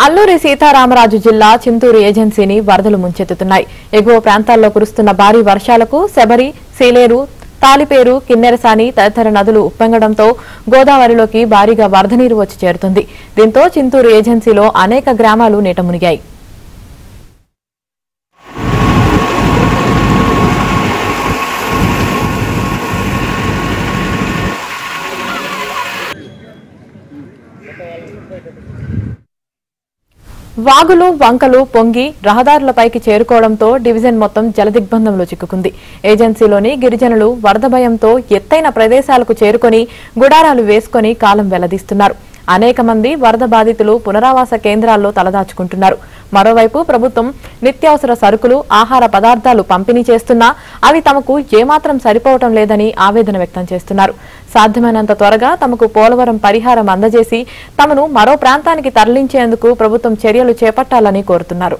అల్లూరి సీతారామరాజు జిల్లా చింతూరు ఏజెన్సీని వరదలు ముంచెత్తుతున్నాయి. ఎగువ ప్రాంతాల్లో కురుస్తున్న భారీ వర్షాలకు శబరి, సీలేరు, తాలిపేరు, కిన్నెరసాని తదితర నదులు ఉప్పొంగడంతో గోదావరిలోకి భారీగా వరద నీరు వచ్చి చేరుతుంది. దీంతో చింతూరు ఏజెన్సీలో అనేక గ్రామాలు నీట మునిగాయి. వాగులు, వంకలు పొంగి రహదారులపైకి చేరుకోవడంతో డివిజన్ మొత్తం జలదిగ్బంధంలో చిక్కుకుంది. ఏజెన్సీలోని గిరిజనులు వరద భయంతో ఎత్తైన ప్రదేశాలకు చేరుకొని గుడారాలు వేసుకుని కాలం వెల్లదీస్తున్నారు. అనేక మంది వరద బాధితులు పునరావాస కేంద్రాల్లో తలదాచుకుంటున్నారు. మరోవైపు ప్రభుత్వం నిత్యావసర సరుకులు, ఆహార పదార్థాలు పంపిణీ చేస్తున్నా అవి తమకు ఏమాత్రం సరిపోవటం లేదని ఆవేదన వ్యక్తం చేస్తున్నారు. సాధ్యమైనంత త్వరగా తమకు పోలవరం పరిహారం అందజేసి తమను మరో ప్రాంతానికి తరలించేందుకు ప్రభుత్వం చర్యలు చేపట్టాలని కోరుతున్నారు.